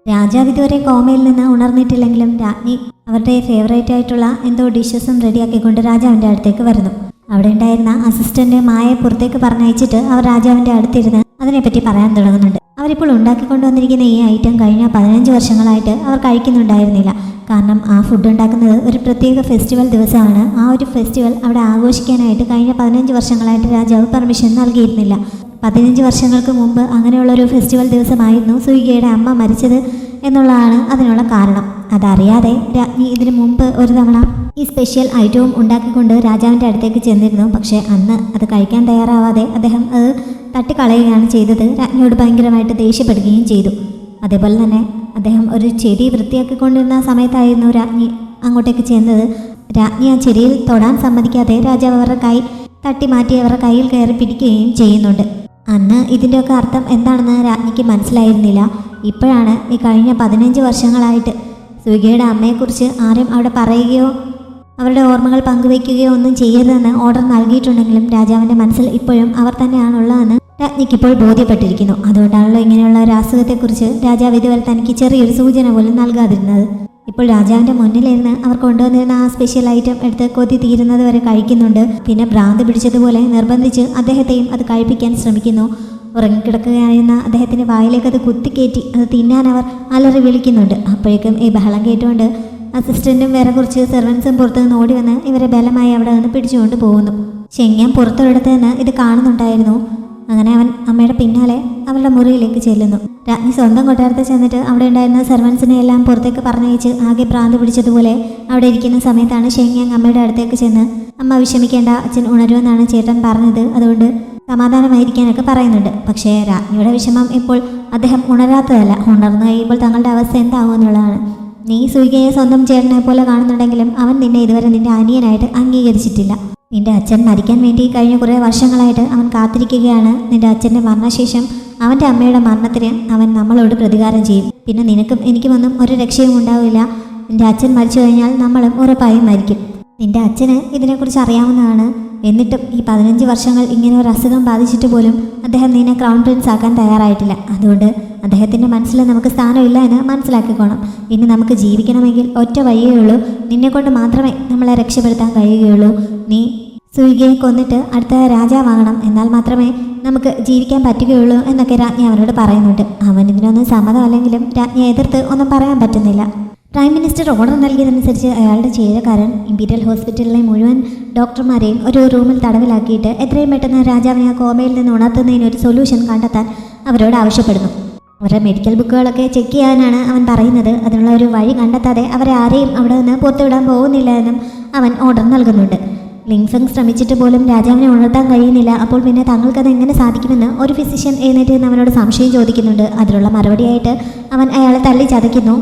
രാജാവ് ഇതുവരെ കോമയിൽ നിന്ന് ഉണർന്നിട്ടില്ലെങ്കിലും രാജ്ഞി അവരുടെ ഫേവറേറ്റ് ആയിട്ടുള്ള എന്തോ ഡിഷസും റെഡിയാക്കിക്കൊണ്ട് രാജാവിൻ്റെ അടുത്തേക്ക് വരുന്നു. അവിടെ ഉണ്ടായിരുന്ന അസിസ്റ്റന്റ് മായയെ പുറത്തേക്ക് പറഞ്ഞയച്ചിട്ട് അവർ രാജാവിൻ്റെ അടുത്തിരുന്ന് അതിനെപ്പറ്റി പറയാൻ തുടങ്ങുന്നുണ്ട്. അവരിപ്പോൾ ഉണ്ടാക്കിക്കൊണ്ടുവന്നിരിക്കുന്ന ഈ ഐറ്റം കഴിഞ്ഞ 15 വർഷങ്ങളായിട്ട് അവർ കഴിക്കുന്നുണ്ടായിരുന്നില്ല. കാരണം ആ ഫുഡ് ഉണ്ടാക്കുന്നത് ഒരു പ്രത്യേക ഫെസ്റ്റിവൽ ദിവസമാണ്. ആ ഒരു ഫെസ്റ്റിവൽ അവിടെ ആഘോഷിക്കാനായിട്ട് കഴിഞ്ഞ 15 വർഷങ്ങളായിട്ട് രാജാവ് പെർമിഷൻ നൽകിയിരുന്നില്ല. 15 വർഷങ്ങൾക്ക് മുമ്പ് അങ്ങനെയുള്ളൊരു ഫെസ്റ്റിവൽ ദിവസമായിരുന്നു സൂയികയുടെ അമ്മ മരിച്ചത് എന്നുള്ളതാണ് അതിനുള്ള കാരണം. അതറിയാതെ രാജ്ഞി ഇതിനു മുമ്പ് ഒരു തവണ ഈ സ്പെഷ്യൽ ഐറ്റവും ഉണ്ടാക്കിക്കൊണ്ട് രാജാവിൻ്റെ അടുത്തേക്ക് ചെന്നിരുന്നു. പക്ഷേ അന്ന് അത് കഴിക്കാൻ തയ്യാറാവാതെ അദ്ദേഹം അത് തട്ടിക്കളയുകയാണ് ചെയ്തത്. രാജ്ഞിയോട് ഭയങ്കരമായിട്ട് ദേഷ്യപ്പെടുകയും ചെയ്തു. അതേപോലെ തന്നെ അദ്ദേഹം ഒരു ചെടി വൃത്തിയാക്കിക്കൊണ്ടിരുന്ന സമയത്തായിരുന്നു രാജ്ഞി അങ്ങോട്ടേക്ക് ചെന്നത്. രാജ്ഞി ആ ചെടിയിൽ തൊടാൻ സമ്മതിക്കാതെ രാജാവ് അവരുടെ കൈ തട്ടി മാറ്റി അവരുടെ കയ്യിൽ കയറി പിടിക്കുകയും ചെയ്യുന്നുണ്ട്. അന്ന് ഇതിൻ്റെയൊക്കെ അർത്ഥം എന്താണെന്ന് രാജ്ഞിക്ക് മനസ്സിലായിരുന്നില്ല. ഇപ്പോഴാണ് ഈ കഴിഞ്ഞ 15 വർഷങ്ങളായിട്ട് സൂയികയുടെ അമ്മയെക്കുറിച്ച് ആരും അവിടെ പറയുകയോ അവരുടെ ഓർമ്മകൾ പങ്കുവയ്ക്കുകയോ ഒന്നും ചെയ്യരുതെന്ന് ഓർഡർ നൽകിയിട്ടുണ്ടെങ്കിലും രാജാവിൻ്റെ മനസ്സിൽ ഇപ്പോഴും അവർ തന്നെയാണുള്ളതെന്ന് രാജ്ഞിക്കിപ്പോൾ ബോധ്യപ്പെട്ടിരിക്കുന്നു. അതുകൊണ്ടാണല്ലോ ഇങ്ങനെയുള്ള ഒരു അസുഖത്തെക്കുറിച്ച് രാജാവ് ഇതുവരെ തനിക്ക് ചെറിയൊരു സൂചന പോലും നൽകാതിരുന്നത്. ഇപ്പോൾ രാജാവിൻ്റെ മുന്നിലിരുന്ന് അവർ കൊണ്ടുവന്നിരുന്ന ആ സ്പെഷ്യൽ ഐറ്റം എടുത്ത് കൊതി തീരുന്നത് വരെ കഴിക്കുന്നുണ്ട്. പിന്നെ ഭ്രാന്ത് പിടിച്ചതുപോലെ നിർബന്ധിച്ച് അദ്ദേഹത്തെയും അത് കഴിപ്പിക്കാൻ ശ്രമിക്കുന്നു. ഉറങ്ങിക്കിടക്കുകയായിരുന്ന അദ്ദേഹത്തിൻ്റെ വായിലേക്ക് അത് കുത്തിക്കയറ്റി അത് തിന്നാൻ അവർ അലറി വിളിക്കുന്നുണ്ട്. അപ്പോഴേക്കും ഈ ബഹളം കേട്ടുകൊണ്ട് അസിസ്റ്റൻറ്റും വേറെ കുറച്ച് സെർവൻസും പുറത്തു നിന്ന് ഓടി വന്ന് ഇവരെ ബലമായി അവിടെ നിന്ന് പിടിച്ചുകൊണ്ട് പോകുന്നു. ചെങ്ങാൻ പുറത്തൊരിടത്ത് നിന്ന് ഇത് കാണുന്നുണ്ടായിരുന്നു. അങ്ങനെ അവൻ അമ്മയുടെ പിന്നാലെ അവളുടെ മുറിയിലേക്ക് ചെല്ലുന്നു. രാജ്ഞി സ്വന്തം കൊട്ടാരത്തിൽ ചെന്നിട്ട് അവിടെ ഉണ്ടായിരുന്ന സെർവൻസിനെ എല്ലാം പുറത്തേക്ക് പറഞ്ഞയച്ച് ആകെ ഭ്രാന്ത് പിടിച്ചതുപോലെ അവിടെ ഇരിക്കുന്ന സമയത്താണ് ഷെങ്യാങ് അമ്മയുടെ അടുത്തേക്ക് ചെന്ന് അമ്മ വിഷമിക്കേണ്ട, അച്ഛൻ ഉണരുമെന്നാണ് ചേട്ടൻ പറഞ്ഞത്, അതുകൊണ്ട് സമാധാനമായിരിക്കാനൊക്കെ പറയുന്നുണ്ട്. പക്ഷേ രാജ്ഞിയുടെ വിഷമം ഇപ്പോൾ അദ്ദേഹം ഉണരാത്തതല്ല, ഉണർന്നു കഴിയുമ്പോൾ തങ്ങളുടെ അവസ്ഥ എന്താകുമെന്നുള്ളതാണ്. നീ സൂയികയെ സ്വന്തം ചേട്ടനെ പോലെ കാണുന്നുണ്ടെങ്കിലും അവൻ നിന്നെ ഇതുവരെ നിന്റെ അനിയനായിട്ട് അംഗീകരിച്ചിട്ടില്ല. നിന്റെ അച്ഛൻ മരിക്കാൻ വേണ്ടി കഴിഞ്ഞ കുറേ വർഷങ്ങളായിട്ട് അവൻ കാത്തിരിക്കുകയാണ്. നിന്റെ അച്ഛൻ്റെ മരണശേഷം അവൻ്റെ അമ്മയുടെ മരണത്തിന് അവൻ നമ്മളോട് പ്രതികാരം ചെയ്യും. പിന്നെ നിനക്കും എനിക്കുമൊന്നും ഒരു രക്ഷയും ഉണ്ടാവില്ല. നിന്റെ അച്ഛൻ മരിച്ചു കഴിഞ്ഞാൽ നമ്മളും ഉറപ്പായും മരിക്കും. നിന്റെ അച്ഛന് ഇതിനെക്കുറിച്ച് അറിയാവുന്നതാണ്. എന്നിട്ടും ഈ 15 വർഷങ്ങൾ ഇങ്ങനെ ഒരു അസുഖം ബാധിച്ചിട്ട് പോലും അദ്ദേഹം നിന്നെ ക്രൗൺ പ്രിൻസ് ആക്കാൻ തയ്യാറായിട്ടില്ല. അതുകൊണ്ട് അദ്ദേഹത്തിൻ്റെ മനസ്സിൽ നമുക്ക് സ്ഥാനമില്ല എന്ന് മനസ്സിലാക്കിക്കോണം. ഇനി നമുക്ക് ജീവിക്കണമെങ്കിൽ ഒറ്റ വഴിയേ ഉള്ളൂ. നിന്നെക്കൊണ്ട് മാത്രമേ നമ്മളെ രക്ഷപ്പെടുത്താൻ കഴിയുകയുള്ളൂ. നീ സൂയികയെ കൊന്നിട്ട് അടുത്ത രാജാവാകണം, എന്നാൽ മാത്രമേ നമുക്ക് ജീവിക്കാൻ പറ്റുകയുള്ളൂ എന്നൊക്കെ രാജ്ഞി അവനോട് പറയുന്നുണ്ട്. അവൻ ഇതിനൊന്നും സമ്മതമല്ലെങ്കിലും രാജ്ഞിയെ എതിർത്ത് ഒന്നും പറയാൻ പറ്റുന്നില്ല. പ്രൈം മിനിസ്റ്റർ ഓർഡർ നൽകിയതനുസരിച്ച് അയാളുടെ ചീഴക്കാരൻ ഇമ്പീരിയൽ ഹോസ്പിറ്റലിലെ മുഴുവൻ ഡോക്ടർമാരെയും ഒരു റൂമിൽ തടവിലാക്കിയിട്ട് എത്രയും പെട്ടെന്ന് രാജാവിനെ കോമയിൽ നിന്ന് ഉണർത്തുന്നതിന് ഒരു സൊല്യൂഷൻ കണ്ടെത്താൻ അവരോട് ആവശ്യപ്പെടുന്നു. അവരുടെ മെഡിക്കൽ ബുക്കുകളൊക്കെ ചെക്ക് ചെയ്യാനാണ് അവൻ പറയുന്നത്. അതിനുള്ള ഒരു വഴി കണ്ടെത്താതെ അവരെ ആരെയും അവിടെ നിന്ന് പുറത്തുവിടാൻ പോകുന്നില്ല എന്നും അവൻ ഓർഡർ നൽകുന്നുണ്ട്. ലിങ്ഫങ് ശ്രമിച്ചിട്ട് പോലും രാജാവിനെ ഉണർത്താൻ കഴിയുന്നില്ല. അപ്പോൾ പിന്നെ തങ്ങൾക്കത് എങ്ങനെ സാധിക്കുമെന്ന് ഒരു ഫിസിഷ്യൻ എഴുന്നേറ്റ് അവനോട് സംശയം ചോദിക്കുന്നുണ്ട്. അതിനുള്ള മറുപടിയായിട്ട് അവൻ അയാളെ തള്ളി ചതയ്ക്കുന്നു.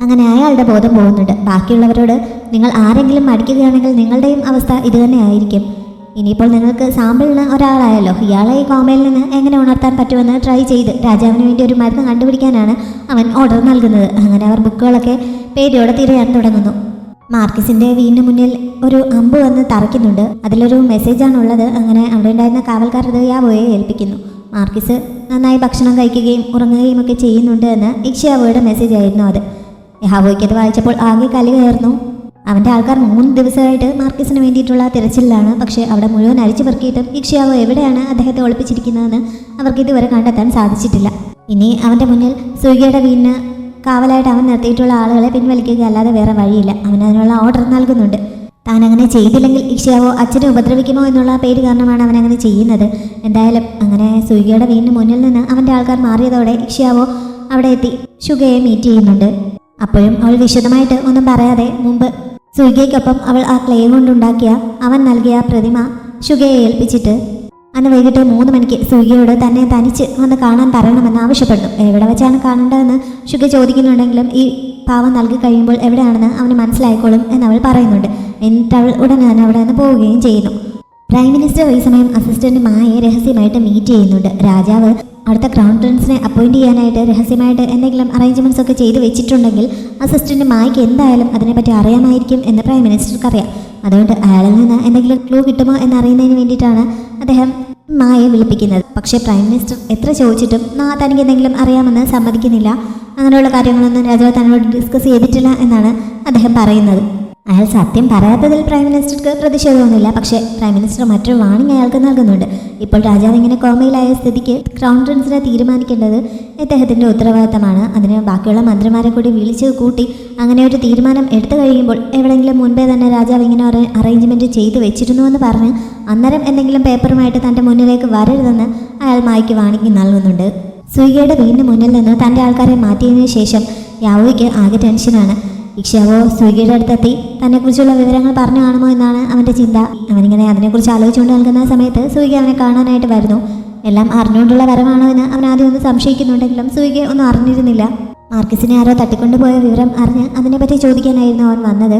അങ്ങനെ അയാളുടെ ബോധം പോകുന്നുണ്ട്. ബാക്കിയുള്ളവരോട് നിങ്ങൾ ആരെങ്കിലും മടിക്കുകയാണെങ്കിൽ നിങ്ങളുടെയും അവസ്ഥ ഇതുതന്നെ ആയിരിക്കും. ഇനിയിപ്പോൾ നിങ്ങൾക്ക് സാമ്പിളിന് ഒരാളായല്ലോ, ഇയാളെ ഈ കോമയിൽ നിന്ന് എങ്ങനെ ഉണർത്താൻ പറ്റുമെന്ന് ട്രൈ ചെയ്ത് രാജാവിന് വേണ്ടി ഒരു മരുന്ന് കണ്ടുപിടിക്കാനാണ് അവൻ ഓർഡർ നൽകുന്നത്. അങ്ങനെ അവർ ബുക്കുകളൊക്കെ പേടിയോടെ തിരയാൻ തുടങ്ങുന്നു. മാർക്കിസിൻ്റെ വീടിന് മുന്നിൽ ഒരു അമ്പ് വന്ന് തറയ്ക്കുന്നുണ്ട്. അതിലൊരു മെസ്സേജാണുള്ളത്. അങ്ങനെ അവിടെ ഉണ്ടായിരുന്ന കാവൽക്കാർ അത് യാവോയെ ഏൽപ്പിക്കുന്നു. മാർക്കിസ് നന്നായി ഭക്ഷണം കഴിക്കുകയും ഉറങ്ങുകയും ഒക്കെ ചെയ്യുന്നുണ്ട് എന്ന് ഇക്ഷ്യാവോയുടെ മെസ്സേജ് ആയിരുന്നു അത്. യാവോയ്ക്ക് അത് വായിച്ചപ്പോൾ ആകെ കലി കയറുന്നു. അവൻ്റെ ആൾക്കാർ 3 ദിവസമായിട്ട് മാർക്കിസിന് വേണ്ടിയിട്ടുള്ള തിരച്ചിലാണ്. പക്ഷേ അവിടെ മുഴുവൻ അരിച്ചു പെറുക്കിയിട്ടും ഇക്ഷ്യാവോ എവിടെയാണ് അദ്ദേഹത്തെ ഒളിപ്പിച്ചിരിക്കുന്നതെന്ന് അവർക്ക് ഇതുവരെ കണ്ടെത്താൻ സാധിച്ചിട്ടില്ല. ഇനി അവൻ്റെ മുന്നിൽ സൂയികയുടെ വീടിന് കാവലായിട്ട് അവൻ നിർത്തിയിട്ടുള്ള ആളുകളെ പിൻവലിക്കുക അല്ലാതെ വേറെ വഴിയില്ല. അവൻ അതിനുള്ള ഓർഡർ നൽകുന്നുണ്ട്. താൻ അങ്ങനെ ചെയ്തില്ലെങ്കിൽ ഇക്ഷ്യാവോ അച്ഛനെ ഉപദ്രവിക്കുമോ എന്നുള്ള പേര് കാരണമാണ് അവൻ അങ്ങനെ ചെയ്യുന്നത്. എന്തായാലും അങ്ങനെ സൂയികയുടെ വീടിന് മുന്നിൽ നിന്ന് അവൻ്റെ ആൾക്കാർ മാറിയതോടെ ഇക്ഷ്യാവോ അവിടെ എത്തി ഷുഗയെ മീറ്റ് ചെയ്യുന്നുണ്ട്. അപ്പോഴും അവൾ വിശദമായിട്ട് ഒന്നും പറയാതെ മുമ്പ് സൂയികയ്ക്കൊപ്പം അവൾ ആ ക്ലേ കൊണ്ടുണ്ടാക്കിയ അവൻ നൽകിയ പ്രതിമ ഷുഗയെ ഏൽപ്പിച്ചിട്ട് അന്ന് വൈകിട്ട് 3 മണിക്ക് സൂയികയോട് തന്നെ തനിച്ച് വന്ന് കാണാൻ പറയണമെന്ന് ആവശ്യപ്പെടുന്നു. എവിടെ വെച്ചാണ് കാണേണ്ടതെന്ന് ഷുഗ ചോദിക്കുന്നുണ്ടെങ്കിലും ഈ പാവം നൽകി കഴിയുമ്പോൾ എവിടെയാണെന്ന് അവന് മനസ്സിലായിക്കോളും എന്നവൾ പറയുന്നുണ്ട്. എന്നിട്ട് അവൾ ഉടനെ തന്നെ അവിടെ നിന്ന് പോവുകയും ചെയ്യുന്നു. പ്രൈം മിനിസ്റ്റർ ഈ സമയം അസിസ്റ്റന്റ് മായയെ രഹസ്യമായിട്ട് മീറ്റ് ചെയ്യുന്നുണ്ട്. രാജാവ് അടുത്ത ക്രൗൺ പ്രിൻസിനെ അപ്പോയിന്റ് ചെയ്യാനായിട്ട് രഹസ്യമായിട്ട് എന്തെങ്കിലും അറേഞ്ച്മെന്റ്സ് ഒക്കെ ചെയ്ത് വെച്ചിട്ടുണ്ടെങ്കിൽ അസിസ്റ്റന്റ് മായയ്ക്ക് എന്തായാലും അതിനെപ്പറ്റി അറിയാമായിരിക്കും എന്ന് പ്രൈം മിനിസ്റ്റർക്ക് അറിയാം. അതുകൊണ്ട് അയാളിൽ നിന്ന് എന്തെങ്കിലും ക്ലൂ കിട്ടുമോ എന്നറിയുന്നതിന് വേണ്ടിയിട്ടാണ് അദ്ദേഹം മായയെ വിളിപ്പിക്കുന്നത്. പക്ഷേ പ്രൈം മിനിസ്റ്റർ എത്ര ചോദിച്ചിട്ടും തനിക്ക് എന്തെങ്കിലും അറിയാമെന്ന് സമ്മതിക്കുന്നില്ല. അങ്ങനെയുള്ള കാര്യങ്ങളൊന്നും രാജാവ് തന്നോട് ഡിസ്കസ് ചെയ്തിട്ടില്ല എന്നാണ് അദ്ദേഹം പറയുന്നത്. അയാൾ സത്യം പറയാത്തതിൽ പ്രൈം മിനിസ്റ്റർക്ക് പ്രതിഷേധമൊന്നുമില്ല. പക്ഷേ പ്രൈം മിനിസ്റ്റർ മറ്റൊരു വാണിംഗ് അയാൾക്ക് നൽകുന്നുണ്ട്. ഇപ്പോൾ രാജാവ് ഇങ്ങനെ കോമയിലായ സ്ഥിതിക്ക് ക്രൗൺ പ്രിൻസിനെ തീരുമാനിക്കേണ്ടത് ഇദ്ദേഹത്തിൻ്റെ ഉത്തരവാദിത്തമാണ്. അതിന് ബാക്കിയുള്ള മന്ത്രിമാരെ കൂടി വിളിച്ച് കൂട്ടി അങ്ങനെ ഒരു തീരുമാനം എടുത്തു കഴിയുമ്പോൾ എവിടെയെങ്കിലും മുൻപേ തന്നെ രാജാവ് ഇങ്ങനെ ഒരു അറേഞ്ച്മെൻറ്റ് ചെയ്തു വെച്ചിരുന്നുവെന്ന് പറഞ്ഞ് അന്നേരം എന്തെങ്കിലും പേപ്പറുമായിട്ട് തൻ്റെ മുന്നിലേക്ക് വരരുതെന്ന് അയാൾ മായ്ക്ക് വാണിംഗ് നൽകുന്നുണ്ട്. സൂയികയുടെ വീടിന് മുന്നിൽ നിന്ന് തൻ്റെ ആൾക്കാരെ മാറ്റിയതിനു ശേഷം യാവോയ്ക്ക് ആകെ ടെൻഷനാണ്. ഇക്ഷ്യാവോ സൂയികയുടെ അടുത്തെത്തി തന്നെക്കുറിച്ചുള്ള വിവരങ്ങൾ പറഞ്ഞു കാണുമോ എന്നാണ് അവൻ്റെ ചിന്ത. അവനിങ്ങനെ അതിനെക്കുറിച്ച് ആലോചിച്ചുകൊണ്ട് നിൽക്കുന്ന സമയത്ത് സൂയിക അവനെ കാണാനായിട്ട് വരുന്നു. എല്ലാം അറിഞ്ഞുകൊണ്ടുള്ള വരവാണോ എന്ന് അവൻ ആദ്യം ഒന്ന് സംശയിക്കുന്നുണ്ടെങ്കിലും സൂയിക ഒന്നും അറിഞ്ഞിരുന്നില്ല. മാർക്കിസിനെ ആരോ തട്ടിക്കൊണ്ടുപോയ വിവരം അറിഞ്ഞ് അതിനെപ്പറ്റി ചോദിക്കാനായിരുന്നു അവൻ വന്നത്.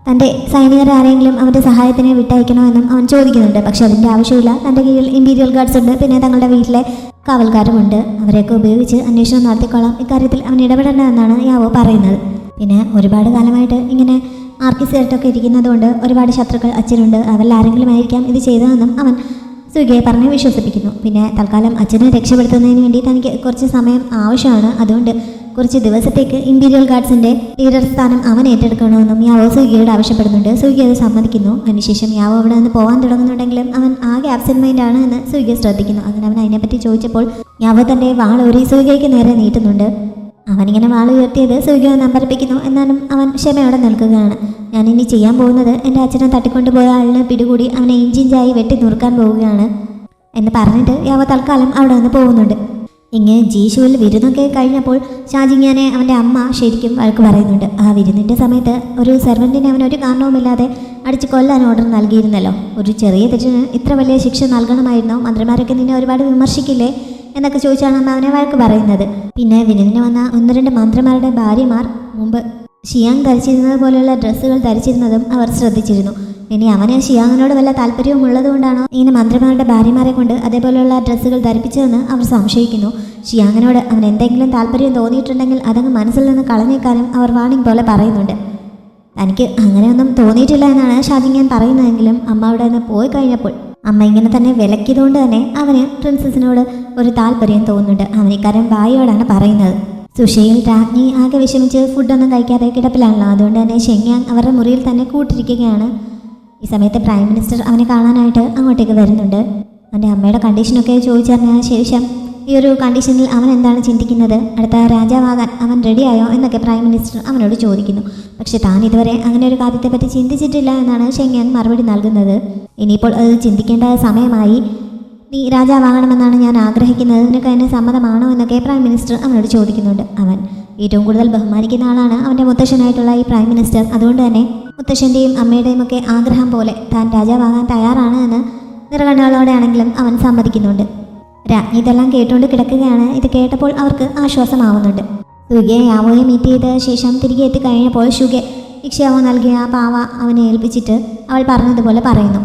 തൻ്റെ സൈനികർ ആരെങ്കിലും അവൻ്റെ സഹായത്തിന് വിട്ടയക്കണോ എന്നും അവൻ ചോദിക്കുന്നുണ്ട്. പക്ഷെ അതിൻ്റെ ആവശ്യമില്ല. തൻ്റെ കീഴിൽ ഇമ്പീരിയൽ ഗാർഡ്സ് ഉണ്ട്, പിന്നെ തങ്ങളുടെ വീട്ടിലെ കാവൽക്കാരുമുണ്ട്. അവരെയൊക്കെ ഉപയോഗിച്ച് അന്വേഷണം നടത്തിക്കൊള്ളാം. ഇക്കാര്യത്തിൽ അവൻ ഇടപെടേണ്ട എന്നാണ് യാവോ പറയുന്നത്. പിന്നെ ഒരുപാട് കാലമായിട്ട് ഇങ്ങനെ ആർക്കിസായിട്ടൊക്കെ ഇരിക്കുന്നതുകൊണ്ട് ഒരുപാട് ശത്രുക്കൾ അച്ഛനുണ്ട്. അവരിൽ ആരെങ്കിലും ആയിരിക്കാം ഇത് ചെയ്തതെന്നും അവൻ സൂയികയെ പറഞ്ഞ് വിശ്വസിപ്പിക്കുന്നു. പിന്നെ തൽക്കാലം അച്ഛനെ രക്ഷപ്പെടുത്തുന്നതിന് വേണ്ടി തനിക്ക് കുറച്ച് സമയം ആവശ്യമാണ്. അതുകൊണ്ട് കുറച്ച് ദിവസത്തേക്ക് ഇമ്പീരിയൽ ഗാർഡ്സിൻ്റെ ലീഡർ സ്ഥാനം അവൻ ഏറ്റെടുക്കണമെന്നും യാവോ സൂയികയോട് ആവശ്യപ്പെടുന്നുണ്ട്. സൂയിക അത് സമ്മതിക്കുന്നു. അതിനുശേഷം യാവോ അവിടെ നിന്ന് പോകാൻ തുടങ്ങുന്നുണ്ടെങ്കിലും അവൻ ആകെ ആബ്സെന്റ് മൈൻഡ് ആണ് എന്ന് സൂയിക ശ്രദ്ധിക്കുന്നു. അങ്ങനെ അവൻ അതിനെപ്പറ്റി ചോദിച്ചപ്പോൾ യാവോ തൻ്റെ വാളൂരി സൂയികയ്ക്ക് നേരെ നീട്ടുന്നുണ്ട്. അവനിങ്ങനെ വാൾ ഉയർത്തിയത് സൂയിക നമ്പരിപ്പിക്കുന്നു. എന്നാലും അവൻ ക്ഷമയോടെ നിൽക്കുകയാണ്. ഞാനിനി ചെയ്യാൻ പോകുന്നത് എൻ്റെ അച്ഛനെ തട്ടിക്കൊണ്ടുപോയ ആളിനെ പിടികൂടി അവനെ ഇഞ്ചിഞ്ചായി വെട്ടി നുറുക്കാൻ പോവുകയാണ് എന്ന് പറഞ്ഞിട്ട് യാവോ തൽക്കാലം അവിടെ നിന്ന് പോകുന്നുണ്ട്. ഇങ്ങനെ ജീഷുവിൽ വിരുന്നൊക്കെ കഴിഞ്ഞപ്പോൾ ഷാജിങ്ങാനെ അവൻ്റെ അമ്മ ശരിക്കും വഴക്ക് പറയുന്നുണ്ട്. ആ വിരുന്നിൻ്റെ സമയത്ത് ഒരു സെർവൻറ്റിനെ അവൻ ഒരു കാരണവുമില്ലാതെ അടിച്ച് കൊല്ലാൻ ഓർഡർ നൽകിയിരുന്നല്ലോ. ഒരു ചെറിയ തെറ്റിന് ഇത്ര വലിയ ശിക്ഷ നൽകണമായിരുന്നോ? മന്ത്രിമാരൊക്കെ നിന്നെ ഒരുപാട് വിമർശിക്കില്ലേ എന്നൊക്കെ ചോദിച്ചാണ് അമ്മ അവനെ വഴക്ക് പറയുന്നത്. പിന്നെ വിരുന്നിന് വന്ന 1-2 മന്ത്രിമാരുടെ ഭാര്യമാർ മുമ്പ് ഷിയാങ് ധരിച്ചിരുന്നത് പോലെയുള്ള ഡ്രസ്സുകൾ ധരിച്ചിരുന്നതും അവർ ശ്രദ്ധിച്ചിരുന്നു. ഇനി അവന് ഷിയാങ്ങിനോട് വല്ല താല്പര്യവും ഉള്ളതുകൊണ്ടാണോ ഇങ്ങനെ മന്ത്രിമാരുടെ ഭാര്യമാരെ കൊണ്ട് അതേപോലെയുള്ള ഡ്രസ്സുകൾ ധരിപ്പിച്ചതെന്ന് അവർ സംശയിക്കുന്നു. ഷിയാങ്ങിനോട് അവൻ എന്തെങ്കിലും താല്പര്യം തോന്നിയിട്ടുണ്ടെങ്കിൽ അതങ്ങ് മനസ്സിൽ നിന്ന് കളഞ്ഞേക്കാനും അവർ വാണിംഗ് പോലെ പറയുന്നുണ്ട്. തനിക്ക് അങ്ങനെയൊന്നും തോന്നിയിട്ടില്ല എന്നാണ് ഷാജിങ്ങാൻ പറയുന്നതെങ്കിലും അമ്മ അവിടെ നിന്ന് പോയി കഴിഞ്ഞപ്പോൾ അമ്മ ഇങ്ങനെ തന്നെ വിലക്കിയതുകൊണ്ട് തന്നെ അവന് പ്രിൻസസിനോട് ഒരു താല്പര്യം തോന്നുന്നുണ്ട്. അവനിക്കാരൻ ബായിയോടാണ് പറയുന്നത്. സുഷയിൽ രാജ്ഞി ആകെ വിഷമിച്ച് ഫുഡൊന്നും കഴിക്കാതെ കിടപ്പിലാണല്ലോ. അതുകൊണ്ട് തന്നെ ഷെങ്യാങ് അവരുടെ മുറിയിൽ തന്നെ കൂട്ടിരിക്കുകയാണ്. ഈ സമയത്ത് പ്രൈം മിനിസ്റ്റർ അവനെ കാണാനായിട്ട് അങ്ങോട്ടേക്ക് വരുന്നുണ്ട്. അവൻ്റെ അമ്മയുടെ കണ്ടീഷനൊക്കെ ചോദിച്ചറിഞ്ഞ ശേഷം ഈ ഒരു കണ്ടീഷനിൽ അവൻ എന്താണ് ചിന്തിക്കുന്നത്, അടുത്ത രാജാവാകാൻ അവൻ റെഡിയായോ എന്നൊക്കെ പ്രൈം മിനിസ്റ്റർ അവനോട് ചോദിക്കുന്നു. പക്ഷെ താൻ ഇതുവരെ അങ്ങനെ ഒരു കാര്യത്തെപ്പറ്റി ചിന്തിച്ചിട്ടില്ല എന്നാണ് ഷെങ്യാങ് മറുപടി നൽകുന്നത്. ഇനിയിപ്പോൾ അത് ചിന്തിക്കേണ്ട സമയമായി. നീ രാജാവാകണമെന്നാണ് ഞാൻ ആഗ്രഹിക്കുന്നത്, നിനക്ക് എന്നെ സമ്മതമാണോ എന്നൊക്കെ പ്രൈം മിനിസ്റ്റർ അവനോട് ചോദിക്കുന്നുണ്ട്. അവൻ ഏറ്റവും കൂടുതൽ ബഹുമാനിക്കുന്ന ആളാണ് അവൻ്റെ മുത്തശ്ശനായിട്ടുള്ള ഈ പ്രൈം മിനിസ്റ്റർ. അതുകൊണ്ട് തന്നെ മുത്തശ്ശൻ്റെയും അമ്മയുടെയും ഒക്കെ ആഗ്രഹം പോലെ താൻ രാജാവാകാൻ തയ്യാറാണ് എന്ന് നിറകണ്ണുകളോടെ ആണെങ്കിലും അവൻ സമ്മതിക്കുന്നുണ്ട്. രാജ്ഞി ഇതെല്ലാം കേട്ടുകൊണ്ട് കിടക്കുകയാണ്. ഇത് കേട്ടപ്പോൾ അവർക്ക് ആശ്വാസമാവുന്നുണ്ട്. സുഗയെ യാവോയെ മീറ്റ് ചെയ്ത ശേഷം തിരികെ എത്തിക്കഴിഞ്ഞപ്പോൾ ഷുഗെ ഇക്ഷ്യാവോ നൽകിയ ആ പാവ അവനെ ഏൽപ്പിച്ചിട്ട് അവൾ പറഞ്ഞതുപോലെ പറയുന്നു.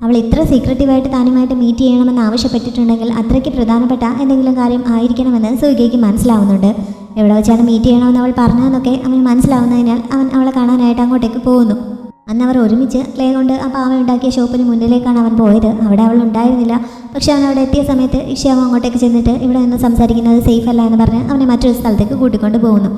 അവൾ ഇത്ര സീക്രട്ടീവായിട്ട് താനുമായിട്ട് മീറ്റ് ചെയ്യണമെന്ന് ആവശ്യപ്പെട്ടിട്ടുണ്ടെങ്കിൽ അത്രയ്ക്ക് പ്രധാനപ്പെട്ട എന്തെങ്കിലും കാര്യം ആയിരിക്കണമെന്ന് സുഗയ്ക്ക് മനസ്സിലാവുന്നുണ്ട്. എവിടെ വെച്ചാണ് മീറ്റ് ചെയ്യണമെന്ന് അവൾ പറഞ്ഞതെന്നൊക്കെ അവന് മനസ്സിലാവുന്നതിനാൽ അവൻ അവളെ കാണാനായിട്ട് അങ്ങോട്ടേക്ക് പോകുന്നു. അന്ന് അവർ ഒരുമിച്ച് ക്ലേ കൊണ്ട് ആ പാവ ഉണ്ടാക്കിയ ഷോപ്പിന് മുന്നിലേക്കാണ് അവൻ പോയത്. അവിടെ അവൾ ഉണ്ടായിരുന്നില്ല. പക്ഷെ അവൻ അവിടെ എത്തിയ സമയത്ത് ഇക്ഷ്യാവോ അങ്ങോട്ടേക്ക് ചെന്നിട്ട് ഇവിടെ നിന്ന് സംസാരിക്കുന്നത് സേഫ് അല്ല എന്ന് പറഞ്ഞ് അവനെ മറ്റൊരു സ്ഥലത്തേക്ക് കൂട്ടിക്കൊണ്ട് പോകുന്നു.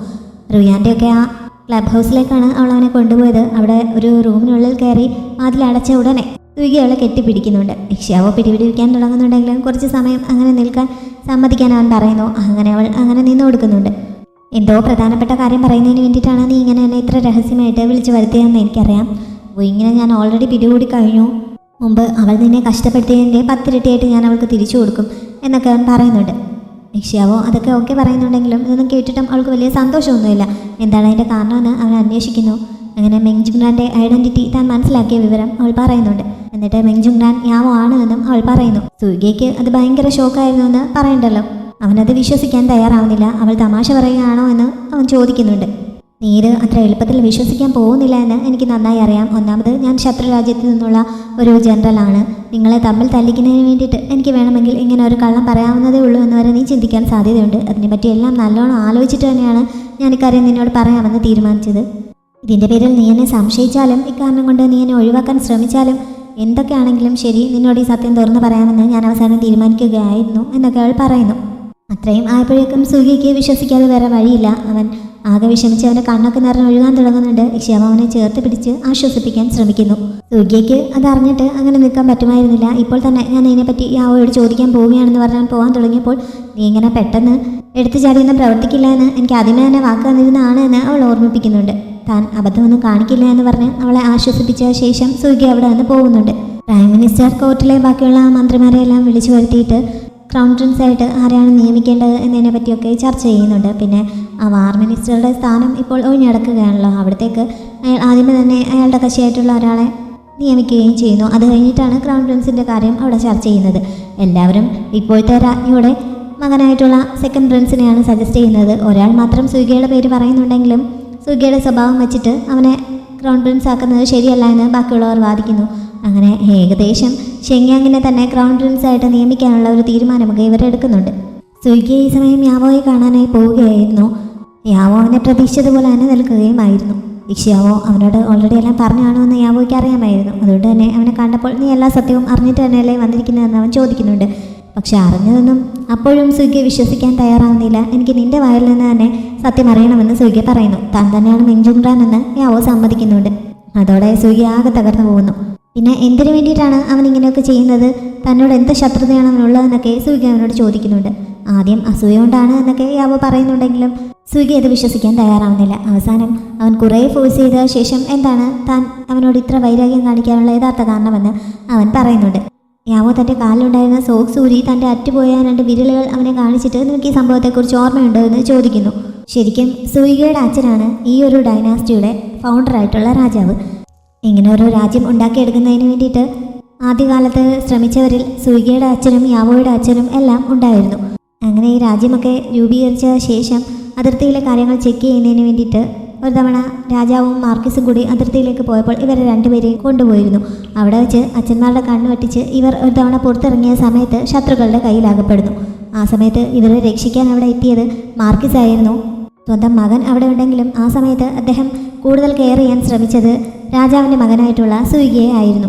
റുയാൻ്റെയൊക്കെ ആ ക്ലബ് ഹൗസിലേക്കാണ് അവൾ അവനെ കൊണ്ടുപോയത്. അവിടെ ഒരു റൂമിനുള്ളിൽ കയറി വാതിലടച്ച ഉടനെ സുഗി അവളെ കെട്ടിപ്പിടിക്കുന്നുണ്ട്. ഇക്ഷ്യാവോ പിടിപിടിക്കാൻ തുടങ്ങുന്നുണ്ടെങ്കിലും കുറച്ച് സമയം അങ്ങനെ നിൽക്കാൻ സമ്മതിക്കാൻ അവൻ പറയുന്നു. അങ്ങനെ അവൾ അങ്ങനെ നിന്ന് കൊടുക്കുന്നുണ്ട്. എന്തോ പ്രധാനപ്പെട്ട കാര്യം പറയുന്നതിന് വേണ്ടിയിട്ടാണ് നീ ഇങ്ങനെ എന്നെ ഇത്ര രഹസ്യമായിട്ട് വിളിച്ചു വരുത്തിയതെന്ന് എനിക്കറിയാം. അപ്പോൾ ഇങ്ങനെ ഞാൻ ഓൾറെഡി പിടികൂടി കഴിഞ്ഞു. മുമ്പ് അവൾ നിന്നെ കഷ്ടപ്പെടുത്തിയതിൻ്റെ 10 ഇരട്ടിയായിട്ട് ഞാൻ അവൾക്ക് തിരിച്ചു കൊടുക്കും എന്നൊക്കെ അവൻ പറയുന്നുണ്ട്. ഇക്ഷ്യാവോ അതൊക്കെ ഓക്കെ പറയുന്നുണ്ടെങ്കിലും ഇതൊന്നും കേട്ടിട്ടും അവൾക്ക് വലിയ സന്തോഷമൊന്നുമില്ല. എന്താണ് അതിൻ്റെ കാരണമെന്ന് അവൻ അന്വേഷിക്കുന്നു. അങ്ങനെ മെങ്ജുങ്റാൻ്റെ ഐഡൻറ്റിറ്റി താൻ മനസ്സിലാക്കിയ വിവരം അവൾ പറയുന്നുണ്ട്. എന്നിട്ട് മെങ്ജുങ്റാൻ യാവോ ആണ് എന്നും അവൾ പറയുന്നു. സുഗയ്ക്ക് അത് ഭയങ്കര ഷോക്കായിരുന്നു എന്ന് പറയണ്ടല്ലോ. അവനത് വിശ്വസിക്കാൻ തയ്യാറാവുന്നില്ല. അവൾ തമാശ പറയുകയാണോ എന്ന് അവൻ ചോദിക്കുന്നുണ്ട്. നീ ഇത് അത്ര എളുപ്പത്തിൽ വിശ്വസിക്കാൻ പോകുന്നില്ല എന്ന് എനിക്ക് നന്നായി അറിയാം. ഒന്നാമത് ഞാൻ ശത്രു രാജ്യത്ത് നിന്നുള്ള ഒരു ജനറലാണ്. നിങ്ങളെ തമ്മിൽ തല്ലിക്കുന്നതിന് വേണ്ടിയിട്ട് എനിക്ക് വേണമെങ്കിൽ ഇങ്ങനെ ഒരു കള്ളം പറയാവുന്നതേ ഉള്ളൂ എന്ന് വരെ നീ ചിന്തിക്കാൻ സാധ്യതയുണ്ട്. അതിനെപ്പറ്റി എല്ലാം നല്ലോണം ആലോചിച്ചിട്ട് തന്നെയാണ് ഞാൻ ഇക്കാര്യം നിന്നോട് പറയാമെന്ന് തീരുമാനിച്ചത്. ഇതിൻ്റെ പേരിൽ നീ എന്നെ സംശയിച്ചാലും ഇക്കാരണം കൊണ്ട് നീ എന്നെ ഒഴിവാക്കാൻ ശ്രമിച്ചാലും എന്തൊക്കെയാണെങ്കിലും ശരി, നിന്നോട് ഈ സത്യം തുറന്നു പറയാമെന്ന് ഞാൻ അവസാനം തീരുമാനിക്കുകയായിരുന്നു എന്നൊക്കെ അവൾ പറയുന്നു. അത്രയും ആയപ്പോഴേക്കും സുഖിക്ക് വിശ്വസിക്കാതെ വേറെ വഴിയില്ല. അവൻ ആകെ വിഷമിച്ച് അവൻ്റെ കണ്ണൊക്കെ നിറഞ്ഞ് ഒഴുകാൻ തുടങ്ങുന്നുണ്ട്. ഇക്ഷ്യാമ അവനെ ചേർത്ത് പിടിച്ച് ആശ്വസിപ്പിക്കാൻ ശ്രമിക്കുന്നു. സുഖിക്ക് അതറിഞ്ഞിട്ട് അങ്ങനെ നിൽക്കാൻ പറ്റുമായിരുന്നില്ല. ഇപ്പോൾ തന്നെ ഞാൻ ഇതിനെപ്പറ്റി യാവോയോട് ചോദിക്കാൻ പോവുകയാണെന്ന് പറഞ്ഞാൽ പോകാൻ തുടങ്ങിയപ്പോൾ നീ ഇങ്ങനെ പെട്ടെന്ന് എടുത്തു ചാടിയൊന്നും പ്രവർത്തിക്കില്ല എന്ന് എനിക്ക് ആദ്യമേ തന്നെ വാക്ക് തന്നിരുന്നതാണ് എന്ന് അവൾ ഓർമ്മിപ്പിക്കുന്നുണ്ട്. താൻ അബദ്ധമൊന്നും കാണിക്കില്ല എന്ന് പറഞ്ഞ് അവളെ ആശ്വസിപ്പിച്ച ശേഷം സുഖി അവിടെ നിന്ന് പോകുന്നുണ്ട്. പ്രൈം മിനിസ്റ്റർ കോർട്ടിലെ ബാക്കിയുള്ള മന്ത്രിമാരെയെല്ലാം വിളിച്ചു വരുത്തിയിട്ട് ക്രൗൺ പ്രിൻസായിട്ട് ആരെയാണ് നിയമിക്കേണ്ടത് എന്നതിനെ പറ്റിയൊക്കെ ചർച്ച ചെയ്യുന്നുണ്ട്. പിന്നെ ആ വാർ മിനിസ്റ്ററുടെ സ്ഥാനം ഇപ്പോൾ ഒഴിഞ്ഞടക്കുകയാണല്ലോ. അവിടത്തേക്ക് അയാൾ ആദ്യമേ തന്നെ അയാളുടെ കക്ഷിയായിട്ടുള്ള ഒരാളെ നിയമിക്കുകയും ചെയ്യുന്നു. അത് കഴിഞ്ഞിട്ടാണ് ക്രൗൺ പ്രിൻസിൻ്റെ കാര്യം അവിടെ ചർച്ച ചെയ്യുന്നത്. എല്ലാവരും ഇപ്പോഴത്തെ രാജ്ഞിയുടെ മകനായിട്ടുള്ള സെക്കൻഡ് പ്രിൻസിനെയാണ് സജസ്റ്റ് ചെയ്യുന്നത്. ഒരാൾ മാത്രം സുഗിയുടെ പേര് പറയുന്നുണ്ടെങ്കിലും സുഗിയുടെ സ്വഭാവം വെച്ചിട്ട് അവനെ ക്രൗൺ പ്രിൻസ് ആക്കുന്നത് ശരിയല്ല എന്ന് ബാക്കിയുള്ളവർ വാദിക്കുന്നു. അങ്ങനെ ഏകദേശം ഷെങ്യാങ്ങിനെ തന്നെ ക്രൗൺ പ്രിൻസായിട്ട് നിയമിക്കാനുള്ള ഒരു തീരുമാനമൊക്കെ ഇവരെടുക്കുന്നുണ്ട്. സുഗി ഈ സമയം യാവോയെ കാണാനായി പോവുകയായിരുന്നു. യാവോ അവനെ പ്രതീക്ഷിച്ചതുപോലെ തന്നെ നിൽക്കുകയുമായിരുന്നു. ഇക്ഷ്യാവോ അവനോട് ഓൾറെഡി എല്ലാം പറഞ്ഞു കാണുമെന്ന് യാവോയ്ക്ക് അറിയാമായിരുന്നു. അതുകൊണ്ട് തന്നെ അവനെ കണ്ടപ്പോൾ നീ എല്ലാ സത്യവും അറിഞ്ഞിട്ട് തന്നെയല്ലേ വന്നിരിക്കുന്നതെന്ന് അവൻ ചോദിക്കുന്നുണ്ട്. പക്ഷെ അറിഞ്ഞതൊന്നും അപ്പോഴും സുഗി വിശ്വസിക്കാൻ തയ്യാറാവുന്നില്ല. എനിക്ക് നിന്റെ വായിൽ നിന്ന് തന്നെ സത്യം അറിയണമെന്ന് സുഗി പറയുന്നു. താൻ തന്നെയാണ് മെഞ്ചുങ്റാൻ എന്ന് യാവോ സമ്മതിക്കുന്നുണ്ട്. അതോടെ സുഗി ആകെ തകർന്നു പോകുന്നു. പിന്നെ എന്തിനു വേണ്ടിയിട്ടാണ് അവൻ ഇങ്ങനെയൊക്കെ ചെയ്യുന്നത്, തന്നോട് എന്ത് ശത്രുതയാണ് അവനുള്ളതെന്നൊക്കെ സുഗി അവനോട് ചോദിക്കുന്നുണ്ട്. ആദ്യം അസൂയ കൊണ്ടാണ് എന്നൊക്കെ യാവോ പറയുന്നുണ്ടെങ്കിലും സുഗി അത് വിശ്വസിക്കാൻ തയ്യാറാവുന്നില്ല. അവസാനം അവൻ കുറേ ഫോഴ്സ് ചെയ്ത ശേഷം എന്താണ് താൻ അവനോട് ഇത്ര വൈരാഗ്യം കാണിക്കാനുള്ള യഥാർത്ഥ കാരണമെന്ന് അവൻ പറയുന്നുണ്ട്. യാവോ തൻ്റെ കാലിലുണ്ടായിരുന്ന സോക്സ് ഊരി തൻ്റെ അറ്റുപോയ 2 വിരലുകൾ അവനെ കാണിച്ചിട്ട് നിനക്ക് ഈ സംഭവത്തെക്കുറിച്ച് ഓർമ്മയുണ്ടോ എന്ന് ചോദിക്കുന്നു. ശരിക്കും സുഗിയുടെ അച്ഛനാണ് ഈ ഒരു ഡൈനാസ്റ്റിയുടെ ഫൗണ്ടറായിട്ടുള്ള രാജാവ്. ഇങ്ങനെ ഒരു രാജ്യം ഉണ്ടാക്കിയെടുക്കുന്നതിന് വേണ്ടിയിട്ട് ആദ്യകാലത്ത് ശ്രമിച്ചവരിൽ സുഗിയുടെ അച്ഛനും യാവോയുടെ അച്ഛനും എല്ലാം ഉണ്ടായിരുന്നു. അങ്ങനെ ഈ രാജ്യമൊക്കെ രൂപീകരിച്ച ശേഷം അതിർത്തിയിലെ കാര്യങ്ങൾ ചെക്ക് ചെയ്യുന്നതിന് വേണ്ടിയിട്ട് ഒരു തവണ രാജാവും മാർക്കിസും കൂടി അതിർത്തിയിലേക്ക് പോയപ്പോൾ ഇവരെ 2 പേരെയും കൊണ്ടുപോയിരുന്നു. അവിടെ വെച്ച് അച്ഛന്മാരുടെ കണ്ണ് വെട്ടിച്ച് ഇവർ ഒരു തവണ പുറത്തിറങ്ങിയ സമയത്ത് ശത്രുക്കളുടെ കയ്യിലാകപ്പെടുന്നു. ആ സമയത്ത് ഇവരെ രക്ഷിക്കാൻ അവിടെ എത്തിയത് മാർക്കിസ് ആയിരുന്നു. സ്വന്തം മകൻ അവിടെ ഉണ്ടെങ്കിലും ആ സമയത്ത് അദ്ദേഹം കൂടുതൽ കെയർ ചെയ്യാൻ ശ്രമിച്ചത് രാജാവിൻ്റെ മകനായിട്ടുള്ള സുഗിയെ ആയിരുന്നു.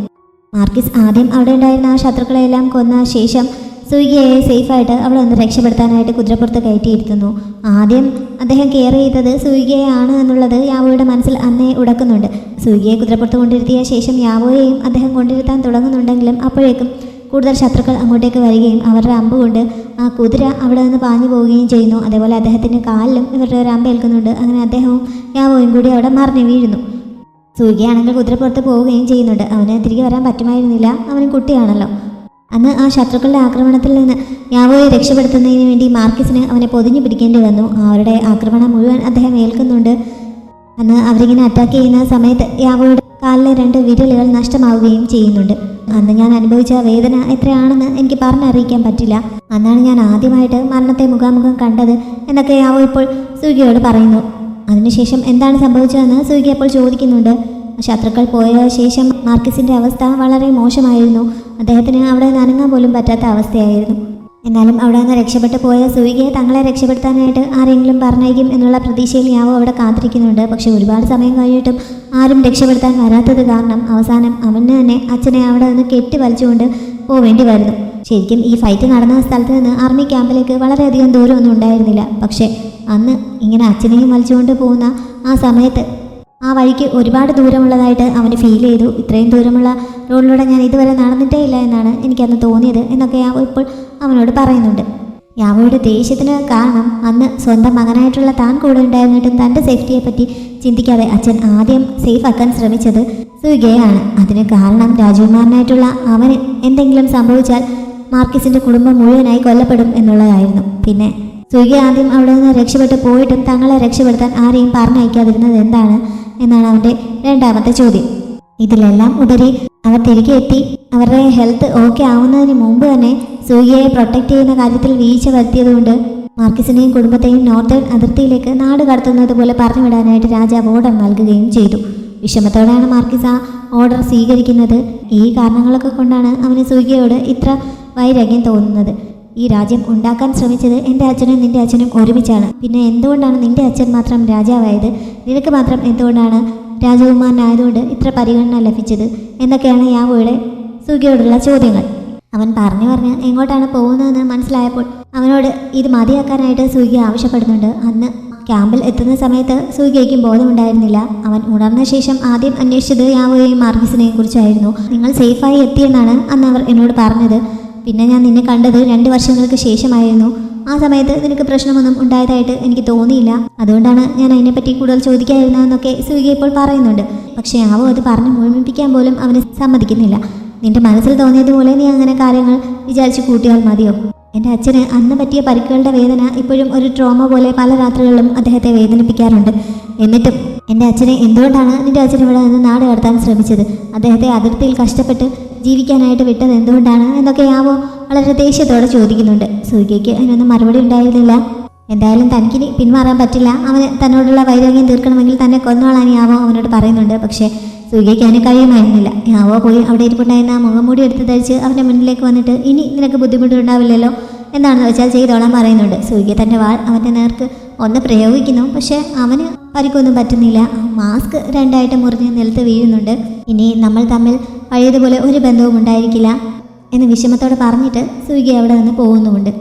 മാർക്കിസ് ആദ്യം അവിടെ ഉണ്ടായിരുന്ന ആ ശത്രുക്കളെല്ലാം കൊന്ന ശേഷം സുഗിയെ സേഫായിട്ട് അവിടെ ഒന്ന് രക്ഷപ്പെടുത്താനായിട്ട് കുതിരപ്പുറത്ത് കയറ്റിയിരുത്തുന്നു. ആദ്യം അദ്ദേഹം കെയർ ചെയ്തത് സുഗിയെ ആണ് എന്നുള്ളത് യാവോയുടെ മനസ്സിൽ അന്നേ ഉടക്കുന്നുണ്ട്. സുഗിയെ കുതിരപ്പുറത്ത് കൊണ്ടിരുത്തിയ ശേഷം യാവോയെയും അദ്ദേഹം കൊണ്ടിരുത്താൻ തുടങ്ങുന്നുണ്ടെങ്കിലും അപ്പോഴേക്കും കൂടുതൽ ശത്രുക്കൾ അങ്ങോട്ടേക്ക് വരികയും അവരുടെ അമ്പ് കൊണ്ട് ആ കുതിര അവിടെ നിന്ന് പാഞ്ഞു പോവുകയും ചെയ്യുന്നു. അതേപോലെ അദ്ദേഹത്തിൻ്റെ കാലിലും ഇവരുടെ ഒരു അമ്പ് ഏൽക്കുന്നുണ്ട്. അങ്ങനെ അദ്ദേഹവും യാവോയും കൂടി അവിടെ മറിഞ്ഞു വീഴുന്നു. സുഗിയാണെങ്കിൽ കുതിരപ്പുറത്ത് പോവുകയും ചെയ്യുന്നുണ്ട്. അവന് തിരികെ വരാൻ പറ്റുമായിരുന്നില്ല, അവന് കുട്ടിയാണല്ലോ. അന്ന് ആ ശത്രുക്കളുടെ ആക്രമണത്തിൽ നിന്ന് യാവോയെ രക്ഷപ്പെടുത്തുന്നതിന് വേണ്ടി മാർക്കിസിന് അവനെ പൊതിഞ്ഞു പിടിക്കേണ്ടി വന്നു. അവരുടെ ആക്രമണം മുഴുവൻ അദ്ദേഹം ഏൽക്കുന്നുണ്ട്. അന്ന് അവരിങ്ങനെ അറ്റാക്ക് ചെയ്യുന്ന സമയത്ത് യാവോയുടെ കാലിലെ 2 വിരലുകൾ നഷ്ടമാവുകയും ചെയ്യുന്നുണ്ട്. അന്ന് ഞാൻ അനുഭവിച്ച വേദന എത്രയാണെന്ന് എനിക്ക് പറഞ്ഞറിയിക്കാൻ പറ്റില്ല. അന്നാണ് ഞാൻ ആദ്യമായിട്ട് മരണത്തെ മുഖാമുഖം കണ്ടത് എന്നൊക്കെ യാവോ ഇപ്പോൾ സുഗിയോട് പറയുന്നു. അതിനുശേഷം എന്താണ് സംഭവിച്ചതെന്ന് സുഗി അപ്പോൾ ചോദിക്കുന്നുണ്ട്. ശത്രുക്കൾ പോയ ശേഷം മാർക്കിസിൻ്റെ അവസ്ഥ വളരെ മോശമായിരുന്നു. അദ്ദേഹത്തിന് അവിടെ നനങ്ങാൻ പോലും പറ്റാത്ത അവസ്ഥയായിരുന്നു. എന്നാലും അവിടെ നിന്ന് രക്ഷപ്പെട്ടു പോയ സുഗിയെ തങ്ങളെ രക്ഷപ്പെടുത്താനായിട്ട് ആരെങ്കിലും പറഞ്ഞേക്കും എന്നുള്ള പ്രതീക്ഷയിൽ യാവോ അവിടെ കാത്തിരിക്കുന്നുണ്ട്. പക്ഷെ ഒരുപാട് സമയം കഴിഞ്ഞിട്ടും ആരും രക്ഷപ്പെടുത്താൻ വരാത്തത് കാരണം അവസാനം അവന് തന്നെ അച്ഛനെ അവിടെ നിന്ന് കെട്ടി വലിച്ചുകൊണ്ട് പോവേണ്ടി വരുന്നു. ശരിക്കും ഈ ഫൈറ്റ് നടന്ന സ്ഥലത്ത് നിന്ന് ആർമി ക്യാമ്പിലേക്ക് വളരെയധികം ദൂരമൊന്നും ഉണ്ടായിരുന്നില്ല. പക്ഷേ അന്ന് ഇങ്ങനെ അച്ഛനെയും വലിച്ചുകൊണ്ട് പോകുന്ന ആ സമയത്ത് ആ വഴിക്ക് ഒരുപാട് ദൂരമുള്ളതായിട്ട് അവന് ഫീൽ ചെയ്തു. ഇത്രയും ദൂരമുള്ള റോഡിലൂടെ ഞാൻ ഇതുവരെ നടന്നിട്ടേ ഇല്ല എന്നാണ് എനിക്കന്ന് തോന്നിയത് എന്നൊക്കെ യാവോ ഇപ്പോൾ അവനോട് പറയുന്നുണ്ട്. യാവോയുടെ ദേഷ്യത്തിന് കാരണം അന്ന് സ്വന്തം മകനായിട്ടുള്ള താൻ കൂടെ ഉണ്ടായിരുന്നിട്ടും തൻ്റെ സേഫ്റ്റിയെ പറ്റി ചിന്തിക്കാതെ അച്ഛൻ ആദ്യം സേഫ് ആക്കാൻ ശ്രമിച്ചത് സുഗിയെയാണ്. അതിന് കാരണം രാജകുമാരനായിട്ടുള്ള അവന് എന്തെങ്കിലും സംഭവിച്ചാൽ മാർക്കിസിൻ്റെ കുടുംബം മുഴുവനായി കൊല്ലപ്പെടും എന്നുള്ളതായിരുന്നു. പിന്നെ സുഗി ആദ്യം അവിടെ നിന്ന് രക്ഷപ്പെട്ടു പോയിട്ടും തങ്ങളെ രക്ഷപ്പെടുത്താൻ ആരെയും പറഞ്ഞയക്കാതിരുന്നത് എന്താണ് എന്നാണ് അവൻ്റെ രണ്ടാമത്തെ ചോദ്യം. ഇതിലെല്ലാം ഉപരി അവർ തിരികെ എത്തി അവരുടെ ഹെൽത്ത് ഓക്കെ ആവുന്നതിന് മുമ്പ് തന്നെ സുഗിയെ പ്രൊട്ടക്റ്റ് ചെയ്യുന്ന കാര്യത്തിൽ വീഴ്ച വരുത്തിയതുകൊണ്ട് മാർക്കിസിനെയും കുടുംബത്തെയും നോർത്തേൺ അതിർത്തിയിലേക്ക് നാട് കടത്തുന്നത് പോലെ പറഞ്ഞുവിടാനായിട്ട് രാജാവ് ഓർഡർ നൽകുകയും ചെയ്തു. വിഷമത്തോടെയാണ് മാർക്കിസ് ആ ഓർഡർ സ്വീകരിക്കുന്നത്. ഈ കാരണങ്ങളൊക്കെ കൊണ്ടാണ് അവന് സുഗിയോട് ഇത്ര വൈരാഗ്യം തോന്നുന്നത്. ഈ രാജ്യം ഉണ്ടാക്കാൻ ശ്രമിച്ചത് എൻ്റെ അച്ഛനും നിൻ്റെ അച്ഛനും ഒരുമിച്ചാണ്. പിന്നെ എന്തുകൊണ്ടാണ് നിൻ്റെ അച്ഛൻ മാത്രം രാജാവായത്, നിനക്ക് മാത്രം എന്തുകൊണ്ടാണ് രാജകുമാരനായതുകൊണ്ട് ഇത്ര പരിഗണന ലഭിച്ചത് എന്നൊക്കെയാണ് യാവോയുടെ സുഗിയോടുള്ള ചോദ്യങ്ങൾ. അവൻ പറഞ്ഞ് എങ്ങോട്ടാണ് പോകുന്നതെന്ന് മനസ്സിലായപ്പോൾ അവനോട് ഇത് മതിയാക്കാനായിട്ട് സൂര്യ ആവശ്യപ്പെടുന്നുണ്ട്. അന്ന് ക്യാമ്പിൽ എത്തുന്ന സമയത്ത് സൂര്യയ്ക്കും ബോധമുണ്ടായിരുന്നില്ല. അവൻ ഉണർന്ന ശേഷം ആദ്യം അന്വേഷിച്ചത് യാവോയെയും മാർഗീസിനെയും കുറിച്ചായിരുന്നു. നിങ്ങൾ സേഫായി എത്തിയെന്നാണ് അന്ന് അവർ എന്നോട് പറഞ്ഞത്. പിന്നെ ഞാൻ നിന്നെ കണ്ടത് 2 വർഷങ്ങൾക്ക് ശേഷമായിരുന്നു. ആ സമയത്ത് നിനക്ക് പ്രശ്നമൊന്നും ഉണ്ടായതായിട്ട് എനിക്ക് തോന്നിയില്ല. അതുകൊണ്ടാണ് ഞാൻ അതിനെപ്പറ്റി കൂടുതൽ ചോദിക്കാതിരുന്നതെന്നൊക്കെ സൂര്യ ഇപ്പോൾ പറയുന്നുണ്ട്. പക്ഷേ യാവോ അത് പറഞ്ഞ് മുഴുമിപ്പിക്കാൻ പോലും അവന് സമ്മതിക്കുന്നില്ല. നിന്റെ മനസ്സിൽ തോന്നിയതുപോലെ നീ അങ്ങനെ കാര്യങ്ങൾ വിചാരിച്ച് കൂട്ടിയാൽ മതിയോ? എൻ്റെ അച്ഛന് അന്ന് പറ്റിയ പരിക്കുകളുടെ വേദന ഇപ്പോഴും ഒരു ട്രോമ പോലെ പല രാത്രികളിലും അദ്ദേഹത്തെ വേദനിപ്പിക്കാറുണ്ട്. എന്നിട്ടും എൻ്റെ അച്ഛനെ എന്തുകൊണ്ടാണ് നിന്റെ അച്ഛൻ ഇവിടെ നിന്ന് നാട് കടത്താൻ ശ്രമിച്ചത്? അദ്ദേഹത്തെ അതിർത്തിയിൽ കഷ്ടപ്പെട്ട് ജീവിക്കാനായിട്ട് വിട്ടത് എന്തുകൊണ്ടാണ് എന്നൊക്കെ യാവോ വളരെ ദേഷ്യത്തോടെ ചോദിക്കുന്നുണ്ട്. സൂര്യയ്ക്ക് അതിനൊന്നും മറുപടി ഉണ്ടായിരുന്നില്ല. എന്തായാലും തനിക്കിനി പിന്മാറാൻ പറ്റില്ല. അവന് തന്നോടുള്ള വൈരാഗ്യം തീർക്കണമെങ്കിൽ തന്നെ കൊന്നോളാൻ യാവോ അവനോട് പറയുന്നുണ്ട്. പക്ഷേ സൂര്യയ്ക്ക് അതിന് കഴിയുമായിരുന്നില്ല. യാവോ പോയി അവിടെ ഇരിപ്പുണ്ടായിരുന്ന മുഖംമൂടി എടുത്ത് ധരിച്ച് അവൻ്റെ മുന്നിലേക്ക് വന്നിട്ട് ഇനി നിനക്ക് ബുദ്ധിമുട്ടുണ്ടാവില്ലല്ലോ, എന്താണെന്ന് വെച്ചാൽ ചെയ്തോളാൻ പറയുന്നുണ്ട്. സൂര്യ തൻ്റെ വാൾ അവൻ്റെ നേർക്ക് ഒന്ന് പ്രയോഗിക്കുന്നു. പക്ഷേ അവന് പരിക്കൊന്നും പറ്റുന്നില്ല. മാസ്ക് 2ആയിട്ട് മുറിഞ്ഞ് നിലത്ത് വീഴുന്നുണ്ട്. ഇനി നമ്മൾ തമ്മിൽ പഴയതുപോലെ ഒരു ബന്ധവും ഉണ്ടായിരിക്കില്ല എന്ന് വിഷമത്തോടെ പറഞ്ഞിട്ട് സൂര്യ അവിടെ നിന്ന് പോകുന്നുമുണ്ട്.